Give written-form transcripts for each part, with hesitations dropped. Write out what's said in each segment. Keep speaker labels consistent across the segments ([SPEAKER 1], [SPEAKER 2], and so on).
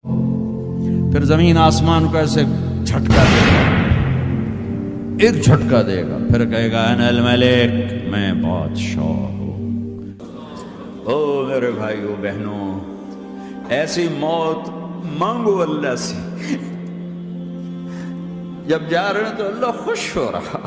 [SPEAKER 1] پھر زمین آسمان کو ایسے جھٹکا دے گا، ایک جھٹکا دے گا، پھر کہے گا انا الملک، میں بادشاہ ہوں۔ او میرے بھائیو بہنوں، ایسی موت مانگو اللہ سے، جب جا رہے ہیں تو اللہ خوش ہو رہا۔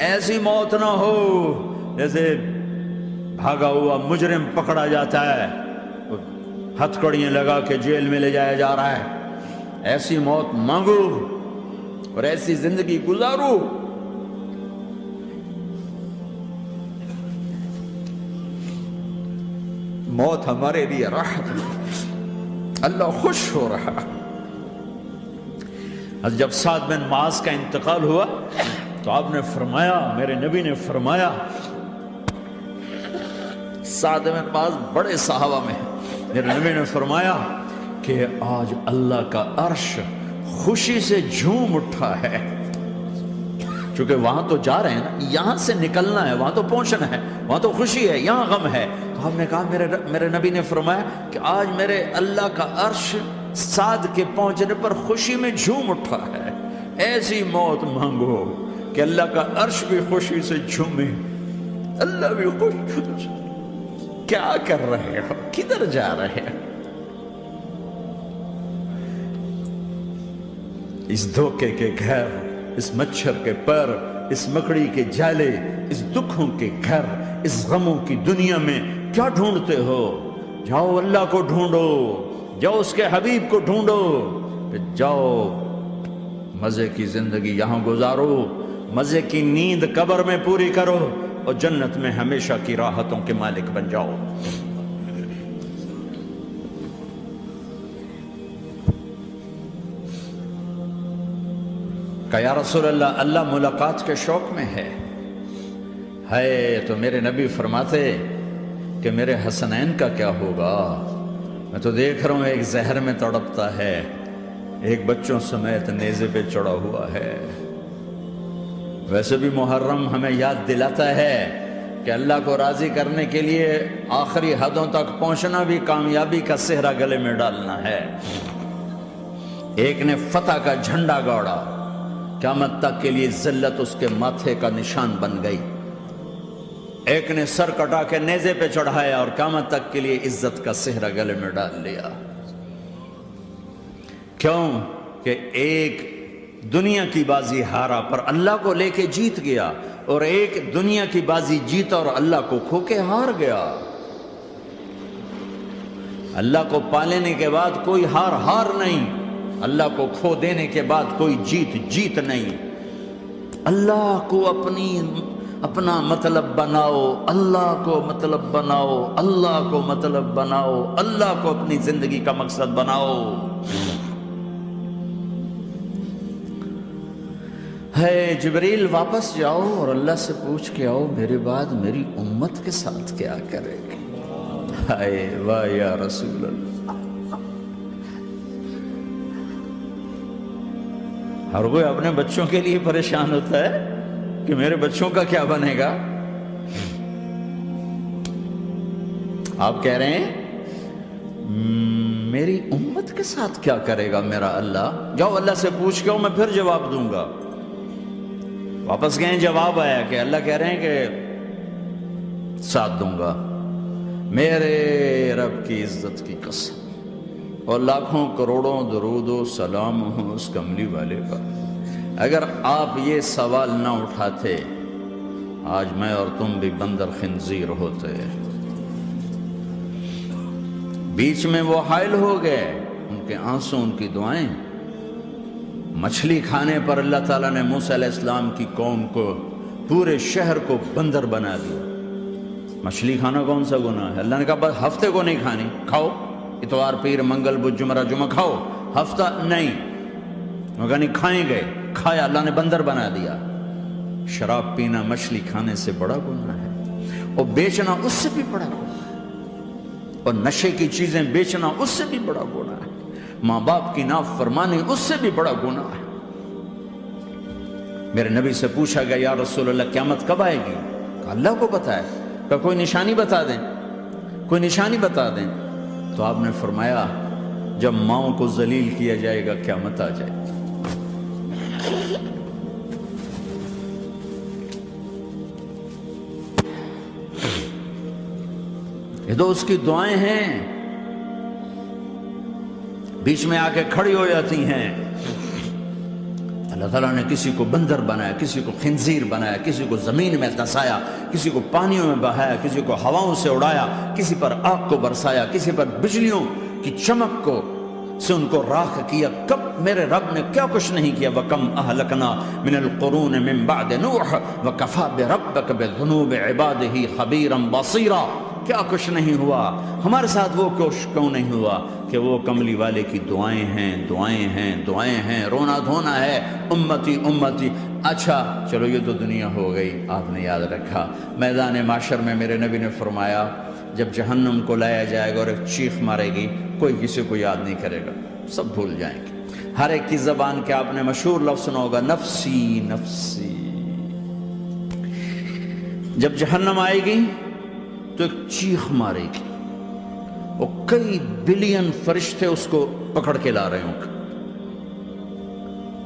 [SPEAKER 1] ایسی موت نہ ہو جیسے بھاگا ہوا مجرم پکڑا جاتا ہے، ہتھکڑیاں لگا کے جیل میں لے جایا جا رہا ہے۔ ایسی موت مانگو اور ایسی زندگی گزارو۔ موت ہمارے لیے راحت ہے، اللہ خوش ہو رہا۔ جب سعد بن معاذ کا انتقال ہوا تو آپ نے فرمایا، میرے نبی نے فرمایا، سعد بن معاذ بڑے صحابہ میں ہیں، میرے نبی نے فرمایا کہ آج اللہ کا عرش خوشی سے جھوم اٹھا ہے، چونکہ وہاں تو جا رہے ہیں نا، یہاں سے نکلنا ہے، وہاں تو پہنچنا ہے، وہاں تو خوشی ہے، یہاں غم ہے۔ تو آپ نے کہا، میرے نبی نے فرمایا کہ آج میرے اللہ کا عرش سعد کے پہنچنے پر خوشی میں جھوم اٹھا ہے۔ ایسی موت مانگو کہ اللہ کا عرش بھی خوشی سے جھومے، اللہ بھی خوش۔ کیا کر رہے ہو؟ کدھر جا رہے ہو؟ اس دھوکے کے گھر، اس مچھر کے پر، اس مکڑی کے جالے، اس دکھوں کے گھر، اس غموں کی دنیا میں کیا ڈھونڈتے ہو؟ جاؤ اللہ کو ڈھونڈو، جاؤ اس کے حبیب کو ڈھونڈو، پھر جاؤ مزے کی زندگی یہاں گزارو، مزے کی نیند قبر میں پوری کرو، اور جنت میں ہمیشہ کی راحتوں کے مالک بن جاؤ۔ کہ یا رسول اللہ، اللہ ملاقات کے شوق میں ہے۔ تو میرے نبی فرماتے کہ میرے حسنین کا کیا ہوگا؟ میں تو دیکھ رہا ہوں ایک زہر میں تڑپتا ہے، ایک بچوں سمیت نیزے پہ چڑھا ہوا ہے۔ ویسے بھی محرم ہمیں یاد دلاتا ہے کہ اللہ کو راضی کرنے کے لیے آخری حدوں تک پہنچنا بھی کامیابی کا صحرا گلے میں ڈالنا ہے۔ ایک نے فتح کا جھنڈا گاڑا، قیامت تک کے لیے ذلت اس کے ماتھے کا نشان بن گئی۔ ایک نے سر کٹا کے نیزے پہ چڑھایا اور قیامت تک کے لیے عزت کا صحرا گلے میں ڈال لیا۔ کیوں کہ ایک دنیا کی بازی ہارا پر اللہ کو لے کے جیت گیا، اور ایک دنیا کی بازی جیتا اور اللہ کو کھو کے ہار گیا۔ اللہ کو پا لینے کے بعد کوئی ہار نہیں، اللہ کو کھو دینے کے بعد کوئی جیت نہیں۔ اللہ کو اپنا مطلب بناؤ، اللہ کو مطلب بناؤ، اللہ کو مطلب بناؤ، اللہ کو اپنی زندگی کا مقصد بناؤ۔ جبریل واپس جاؤ اور اللہ سے پوچھ کے آؤ، میرے بعد میری امت کے ساتھ کیا کرے گی؟ واہ یا رسول اللہ۔ ہر کوئی اپنے بچوں کے لیے پریشان ہوتا ہے کہ میرے بچوں کا کیا بنے گا۔ آپ کہہ رہے ہیں میری امت کے ساتھ کیا کرے گا میرا اللہ؟ جاؤ اللہ سے پوچھ کے آؤ، میں پھر جواب دوں گا۔ واپس گئے، جواب آیا کہ اللہ کہہ رہے ہیں کہ ساتھ دوں گا، میرے رب کی عزت کی قسم، اور لاکھوں کروڑوں درود و سلام ہوں اس کملی والے پر۔ اگر آپ یہ سوال نہ اٹھاتے، آج میں اور تم بھی بندر خنزیر ہوتے۔ بیچ میں وہ حائل ہو گئے، ان کے آنسو، ان کی دعائیں۔ مچھلی کھانے پر اللہ تعالیٰ نے موسیٰ علیہ السلام کی قوم کو، پورے شہر کو بندر بنا دیا۔ مچھلی کھانا کون سا گناہ ہے؟ اللہ نے کہا بس ہفتے کو نہیں کھانی، کھاؤ، اتوار پیر منگل بدھ جمعہ جمعہ کھاؤ، ہفتہ نہیں۔ مگر نہیں کھائیں گے، کھایا، اللہ نے بندر بنا دیا۔ شراب پینا مچھلی کھانے سے بڑا گناہ ہے، اور بیچنا اس سے بھی بڑا گناہ ہے، اور نشے کی چیزیں بیچنا اس سے بھی بڑا گناہ ہے، ماں باپ کی نافرمانی اس سے بھی بڑا گناہ ہے۔ میرے نبی سے پوچھا گیا، یا رسول اللہ قیامت کب آئے گی؟ کہا اللہ کو پتہ ہے۔ کہا کوئی نشانی بتا دیں، کوئی نشانی بتا دیں۔ تو آپ نے فرمایا جب ماؤں کو ذلیل کیا جائے گا قیامت آ جائے گی۔ یہ تو اس کی دعائیں ہیں، بیچ میں آ کے کھڑی ہو جاتی ہیں۔ اللہ تعالیٰ نے کسی کو بندر بنایا، کسی کو خنزیر بنایا، کسی کو زمین میں دھسایا، کسی کو پانیوں میں بہایا، کسی کو ہواؤں سے اڑایا، کسی پر آگ کو برسایا، کسی پر بجلیوں کی چمک کو سے ان کو راکھ کیا۔ کب میرے رب نے کیا کچھ نہیں کیا۔ وَكَمْ أَهْلَكْنَا مِنَ الْقُرُونِ مِن بَعْدِ نُوحٍ وَكَفَىٰ بِرَبِّكَ بِذُنُوبِ عِبَادِهِ خَبِيرًا بَصِيرًا۔ کیا کچھ نہیں ہوا ہمارے ساتھ، وہ کچھ کیوں نہیں ہوا کہ وہ کملی والے کی دعائیں ہیں، دعائیں ہیں، دعائیں ہیں، رونا دھونا ہے، امتی امتی۔ اچھا چلو یہ تو دنیا ہو گئی، آپ نے یاد رکھا میدان معاشر میں میرے نبی نے فرمایا جب جہنم کو لایا جائے گا اور ایک چیخ مارے گی، کوئی کسی کو یاد نہیں کرے گا، سب بھول جائیں گے۔ ہر ایک کی زبان کے آپ نے مشہور لفظ سنا ہوگا، نفسی نفسی۔ جب جہنم آئے گی تو ایک چیخ مارے گی، اور کئی بلین فرشتے اس کو پکڑ کے لا رہے ہوں گے،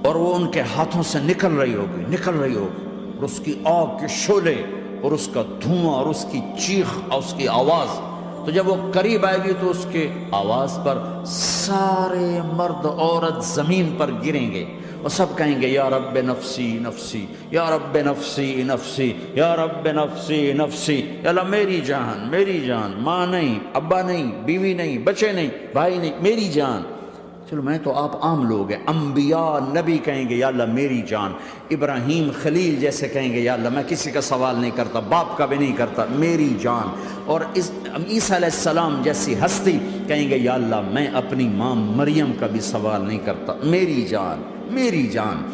[SPEAKER 1] اور وہ ان کے ہاتھوں سے نکل رہی ہوگی، اور اس کی آگ کے شعلے اور اس کا دھواں اور اس کی چیخ اور اس کی آواز۔ تو جب وہ قریب آئے گی تو اس کے آواز پر سارے مرد عورت زمین پر گریں گے اور سب کہیں گے یا رب نفسی نفسی، یا رب نفسی نفسی، یا رب نفسی نفسی۔ یا اللہ میری جان، میری جان، ماں نہیں، ابا نہیں، بیوی نہیں، بچے نہیں، بھائی نہیں، میری جان۔ چلو میں تو آپ عام لوگ ہیں، انبیاء نبی کہیں گے یا اللہ میری جان، ابراہیم خلیل جیسے کہیں گے یا اللہ میں کسی کا سوال نہیں کرتا، باپ کا بھی نہیں کرتا، میری جان۔ اور عیسیٰ علیہ السلام جیسی ہستی کہیں گے یا اللہ میں اپنی ماں مریم کا بھی سوال نہیں کرتا، میری جان، میری جان۔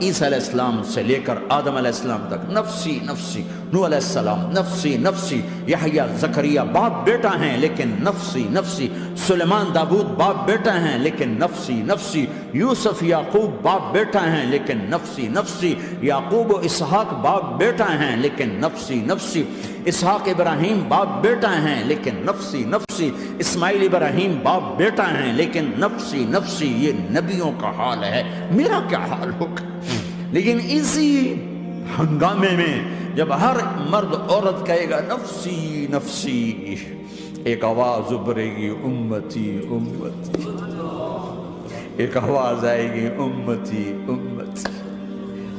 [SPEAKER 1] عیسیٰ علیہ السلام سے لے کر آدم علیہ السلام تک نفسی نفسی، نوح علیہ السلام نفسی نفسی، یحییٰ زکریا باپ بیٹا ہیں لیکن نفسی نفسی، سلیمان داؤد باپ بیٹا ہیں لیکن نفسی نفسی، یوسف یعقوب باپ بیٹا ہیں لیکن نفسی نفسی، یعقوب و اسحاق باپ بیٹا ہیں لیکن نفسی نفسی، اسحاق ابراہیم باپ بیٹا ہیں لیکن نفسی نفسی، اسماعیل ابراہیم باپ بیٹا ہیں لیکن نفسی نفسی۔ یہ نبیوں کا حال ہے، میرا کیا حال ہوگا؟ لیکن اسی ہنگامے میں جب ہر مرد عورت کہے گا نفسی نفسی، ایک آواز ابھرے گی امتی امتی، ایک آواز آئے گی امتی امتی،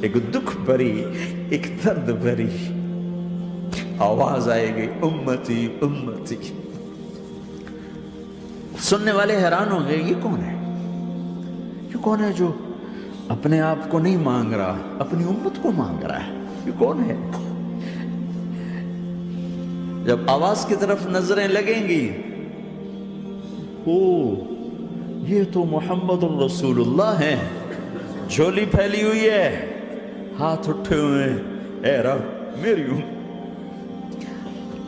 [SPEAKER 1] ایک دکھ بھری، ایک درد بھری آواز آئے گی امتی امتی۔ سننے والے حیران ہوں گے یہ کون ہے، یہ کون ہے جو اپنے آپ کو نہیں مانگ رہا، اپنی امت کو مانگ رہا ہے، یہ کون ہے؟ جب آواز کی طرف نظریں لگیں گی، او یہ تو محمد الرسول اللہ ہے، جھولی پھیلی ہوئی ہے، ہاتھ اٹھے ہوئے ہیں، اے رب میری امت۔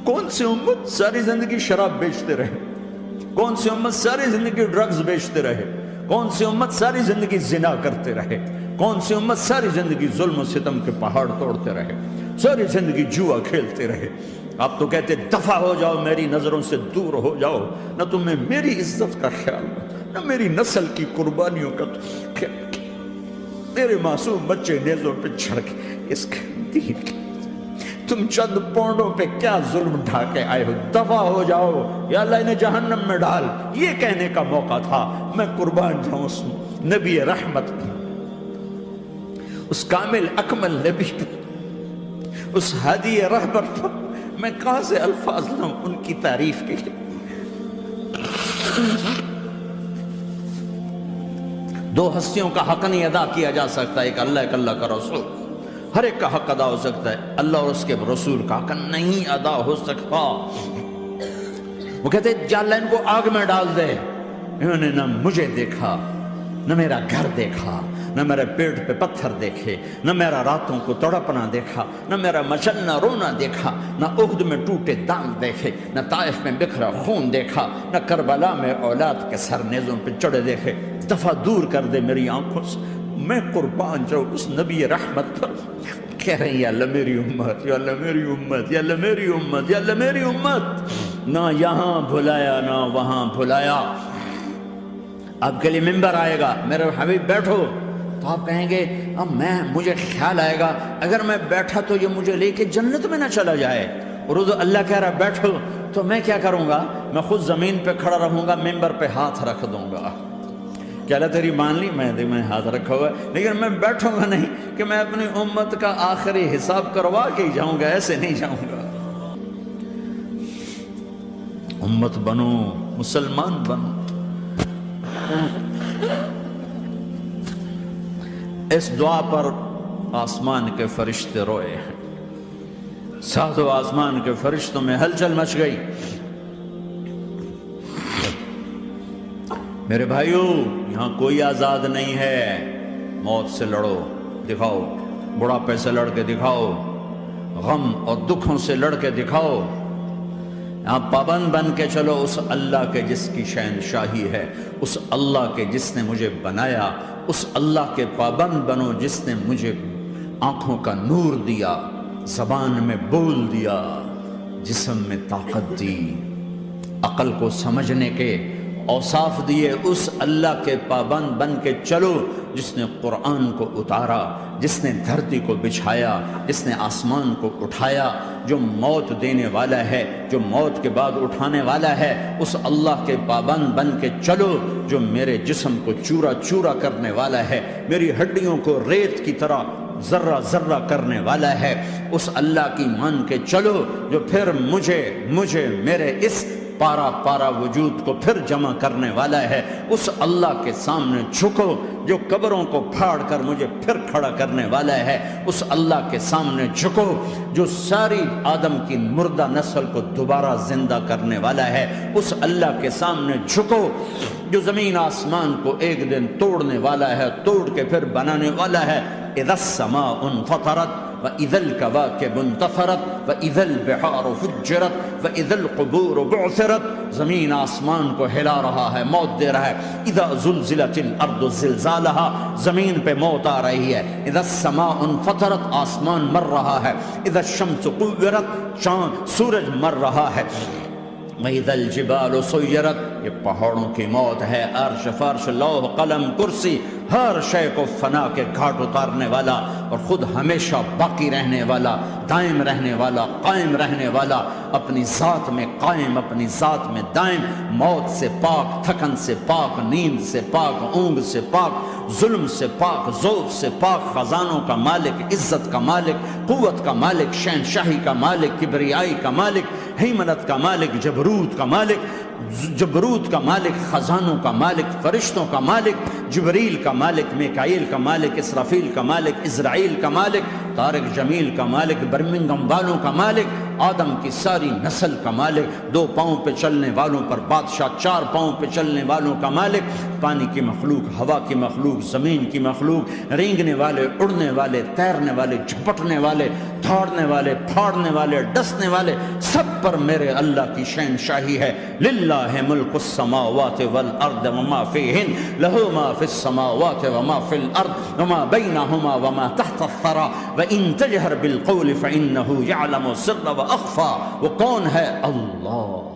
[SPEAKER 1] کون سی امت ساری زندگی شراب بیچتے رہے، کون سی امت ساری زندگی ڈرگز بیچتے رہے، کون سی امت ساری زندگی زنا کرتے رہے، کون سی امت ساری زندگی ظلم و ستم کے پہاڑ توڑتے رہے، ساری زندگی جوا کھیلتے رہے۔ آپ تو کہتے دفع ہو جاؤ، میری نظروں سے دور ہو جاؤ، نہ تمہیں میری عزت کا خیال، نہ میری نسل کی قربانیوں کا خیال، میرے معصوم بچے نیزوں پہ چڑھ کے اس کے دین کے تم چند پونڈوں پہ کیا ظلم ڈھا کے آئے ہو، دفع ہو جاؤ، یا اللہ انہیں جہنم میں ڈال۔ یہ کہنے کا موقع تھا، میں قربان جاؤں اس نبی رحمت کی، اس کامل اکمل نبی پر، اس ہادی رہبر پر میں کہاں سے الفاظ لوں ان کی تعریف کے لیے۔ دو ہستیوں کا حق نہیں ادا کیا جا سکتا، ایک اللہ، ایک اللہ کا رسول۔ ہر ایک کا حق ادا ہو سکتا ہے، اللہ اور اس کے رسول کا حق نہیں ادا ہو سکتا۔ وہ کہتے ہیں یا اللہ ان کو آگ میں ڈال دے، انہوں نے نہ مجھے دیکھا، نہ میرا گھر دیکھا، نہ میرے پیٹ پہ پتھر دیکھے، نہ میرا راتوں کو تڑپنا دیکھا، نہ میرا مچلنا رونا دیکھا، نہ احد میں ٹوٹے دانت دیکھے، نہ طائف میں بکھرا خون دیکھا، نہ کربلا میں اولاد کے سر نیزوں پہ چڑھے دیکھے۔ دفعہ دور کر دے میری آنکھوں سے، میں قربان جاؤں اس نبی رحمت پر۔ کہہ رہے ہیں یا اللہ میری امت، یا اللہ میری امت، یا اللہ میری امت، یا اللہ میری امت۔ نہ یہاں بھلایا نہ وہاں بھلایا، آپ کے لیے ممبر آئے گا، میرے حبیب بیٹھو، تو آپ کہیں گے اب مجھے خیال آئے گا اگر میں بیٹھا تو یہ مجھے لے کے جنت میں نہ چلا جائے، اور اللہ کہہ رہا بیٹھو، تو میں کیا کروں گا؟ میں خود زمین پہ کھڑا رہوں گا، ممبر پہ ہاتھ رکھ دوں گا، کہ اللہ تیری مان لی، میں ہاتھ رکھا ہوا ہے، لیکن میں بیٹھوں گا نہیں کہ میں اپنی امت کا آخری حساب کروا کے ہی جاؤں گا، ایسے نہیں جاؤں گا۔ امت بنو، مسلمان بنو۔ اس دعا پر آسمان کے فرشتے روئے ہیں، ساتوں آسمان کے فرشتوں میں ہلچل مچ گئی۔ میرے بھائیو، یہاں کوئی آزاد نہیں ہے، موت سے لڑو، دکھاؤ، بڑھاپے سے لڑ کے دکھاؤ، غم اور دکھوں سے لڑ کے دکھاؤ، یہاں پابند بن کے چلو اس اللہ کے جس کی شہنشاہی ہے، اس اللہ کے جس نے مجھے بنایا، اس اللہ کے پابند بنو جس نے مجھے آنکھوں کا نور دیا، زبان میں بول دیا، جسم میں طاقت دی، عقل کو سمجھنے کے اوصاف دیے، اس اللہ کے پابند بن کے چلو جس نے قرآن کو اتارا، جس نے دھرتی کو بچھایا، جس نے آسمان کو اٹھایا، جو موت دینے والا ہے، جو موت کے بعد اٹھانے والا ہے، اس اللہ کے پابند بن کے چلو جو میرے جسم کو چورا چورا کرنے والا ہے، میری ہڈیوں کو ریت کی طرح ذرہ ذرہ کرنے والا ہے، اس اللہ کی مان کے چلو جو پھر مجھے میرے اس پارا پارا وجود کو پھر جمع کرنے والا ہے، اس اللہ کے سامنے جھکو جو قبروں کو پھاڑ کر مجھے پھر کھڑا کرنے والا ہے، اس اللہ کے سامنے جھکو جو ساری آدم کی مردہ نسل کو دوبارہ زندہ کرنے والا ہے، اس اللہ کے سامنے جھکو جو زمین آسمان کو ایک دن توڑنے والا ہے، توڑ کے پھر بنانے والا ہے۔ اذا السماء انفطرت وَإِذَا الْكَوَاكِبُ انتَثَرَتْ وَإِذَا الْبِحَارُ فُجِّرَتْ وَإِذَا الْقُبُورُ بُعْثِرَتْ، زمین آسمان کو ہلا رہا ہے، موت دے رہا ہے۔ اِذَا زُلْزِلَتِ الْأَرْضُ زِلْزَالَهَا، زمین پہ موت آ رہی ہے۔ اِذَا السَّمَاءُ انفطرت، آسمان مر رہا ہے۔ اِذَا الشَّمْسُ كُوِّرَتْ، سورج مر رہا ہے۔ وَإِذَا الْجِبَالُ سُيِّرَتْ، یہ پہاڑوں کی موت ہے۔ عرش فرش لوح قلم کرسی، ہر شے کو فنا کے گھاٹ اتارنے والا اور خود ہمیشہ باقی رہنے والا، دائم رہنے والا، قائم رہنے والا، اپنی ذات میں قائم، اپنی ذات میں دائم، موت سے پاک، تھکن سے پاک، نیند سے پاک، اونگ سے پاک، ظلم سے پاک، ذوق سے پاک، خزانوں کا مالک، عزت کا مالک، قوت کا مالک، شہنشاہی کا مالک، کبریائی کا مالک، ہیمنت کا مالک، جبروت کا مالک، خزانوں کا مالک، فرشتوں کا مالک، جبریل کا مالک، میکائیل کا مالک، اسرافیل کا مالک، اسرائیل کا مالک، طارق جمیل کا مالک، برمنگم والوں کا مالک، آدم کی ساری نسل کا مالک، 2 پاؤں پہ چلنے والوں پر بادشاہ، 4 پاؤں پہ چلنے والوں کا مالک، پانی کی مخلوق، ہوا کی مخلوق، زمین کی مخلوق، رینگنے والے، اڑنے والے، تیرنے والے، جھپٹنے والے، دھاڑنے والے، پھاڑنے والے، ڈسنے والے، سب پر میرے اللہ کی شہنشاہی ہے۔ للہ ملک السماوات والارض وما فیہن، لہ ما فی السماوات وما فی الارض وما بینہما وما تحت الثری وان تجہر بالقول فانہ یعلم السر واخفی۔ وہ کون ہے؟ اللہ۔